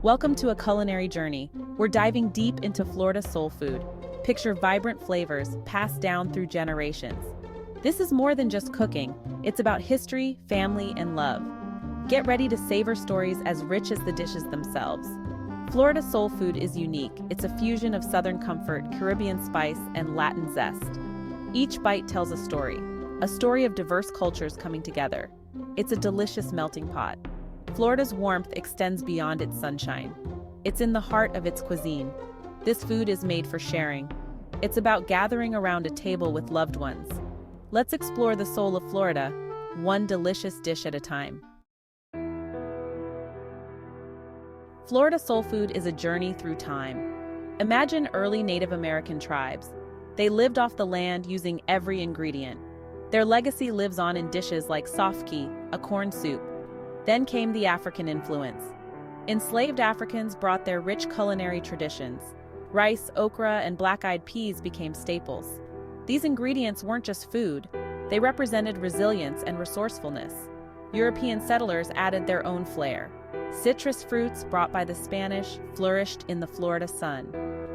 Welcome to a culinary journey. We're diving deep into Florida soul food. Picture vibrant flavors passed down through generations. This is more than just cooking. It's about history, family, and love. Get ready to savor stories as rich as the dishes themselves. Florida soul food is unique. It's a fusion of Southern comfort, Caribbean spice, and Latin zest. Each bite tells a story of diverse cultures coming together. It's a delicious melting pot. Florida's warmth extends beyond its sunshine. It's in the heart of its cuisine. This food is made for sharing. It's about gathering around a table with loved ones. Let's explore the soul of Florida, one delicious dish at a time. Florida soul food is a journey through time. Imagine early Native American tribes. They lived off the land using every ingredient. Their legacy lives on in dishes like sofki, a corn soup. Then came the African influence. Enslaved Africans brought their rich culinary traditions. Rice, okra, and black-eyed peas became staples. These ingredients weren't just food, they represented resilience and resourcefulness. European settlers added their own flair. Citrus fruits brought by the Spanish flourished in the Florida sun.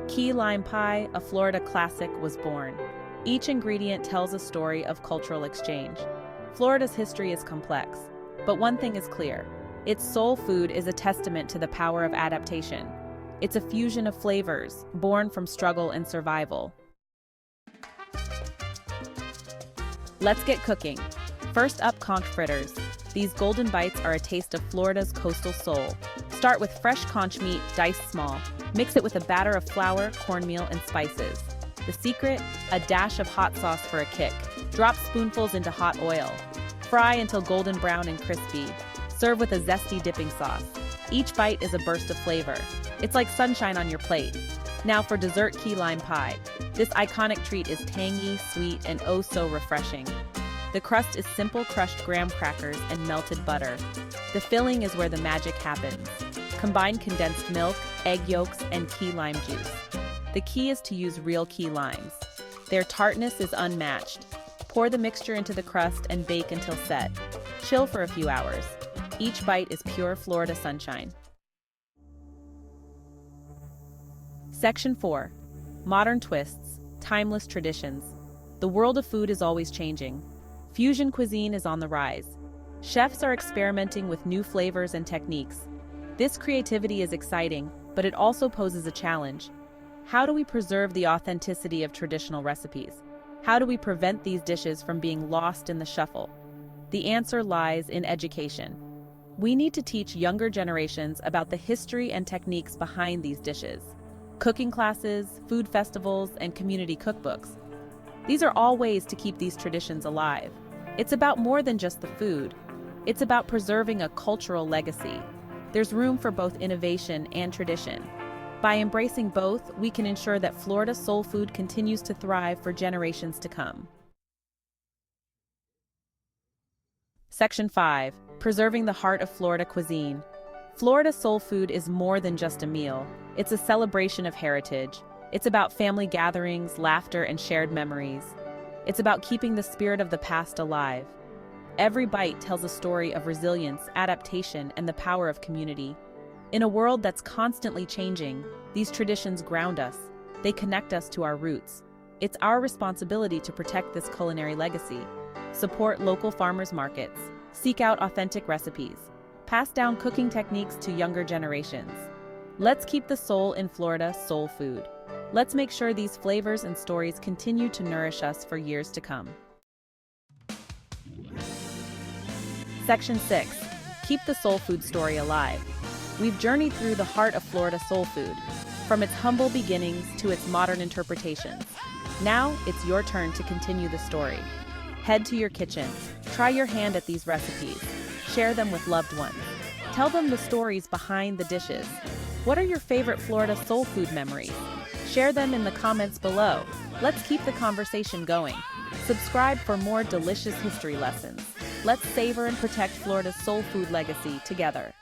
Key lime pie, a Florida classic, was born. Each ingredient tells a story of cultural exchange. Florida's history is complex, but one thing is clear. Its soul food is a testament to the power of adaptation. It's a fusion of flavors, born from struggle and survival. Let's get cooking. First up, conch fritters. These golden bites are a taste of Florida's coastal soul. Start with fresh conch meat, diced small. Mix it with a batter of flour, cornmeal, and spices. The secret? A dash of hot sauce for a kick. Drop spoonfuls into hot oil. Fry until golden brown and crispy. Serve with a zesty dipping sauce. Each bite is a burst of flavor. It's like sunshine on your plate. Now for dessert, key lime pie. This iconic treat is tangy, sweet, and oh so refreshing. The crust is simple crushed graham crackers and melted butter. The filling is where the magic happens. Combine condensed milk, egg yolks, and key lime juice. The key is to use real key limes. Their tartness is unmatched. Pour the mixture into the crust and bake until set. Chill for a few hours. Each bite is pure Florida sunshine. Section 4. Modern twists, timeless traditions. The world of food is always changing. Fusion cuisine is on the rise. Chefs are experimenting with new flavors and techniques. This creativity is exciting, but it also poses a challenge. How do we preserve the authenticity of traditional recipes? How do we prevent these dishes from being lost in the shuffle? The answer lies in education. We need to teach younger generations about the history and techniques behind these dishes. Cooking classes, food festivals, and community cookbooks. These are all ways to keep these traditions alive. It's about more than just the food. It's about preserving a cultural legacy. There's room for both innovation and tradition. By embracing both, we can ensure that Florida soul food continues to thrive for generations to come. Section 5. Preserving the heart of Florida cuisine. Florida soul food is more than just a meal. It's a celebration of heritage. It's about family gatherings, laughter, and shared memories. It's about keeping the spirit of the past alive. Every bite tells a story of resilience, adaptation, and the power of community. In a world that's constantly changing, these traditions ground us. They connect us to our roots. It's our responsibility to protect this culinary legacy. Support local farmers markets. Seek out authentic recipes. Pass down cooking techniques to younger generations. Let's keep the soul in Florida soul food. Let's make sure these flavors and stories continue to nourish us for years to come. Section 6. Keep the soul food story alive. We've journeyed through the heart of Florida soul food, from its humble beginnings to its modern interpretations. Now, it's your turn to continue the story. Head to your kitchen. Try your hand at these recipes. Share them with loved ones. Tell them the stories behind the dishes. What are your favorite Florida soul food memories? Share them in the comments below. Let's keep the conversation going. Subscribe for more delicious history lessons. Let's savor and protect Florida's soul food legacy together.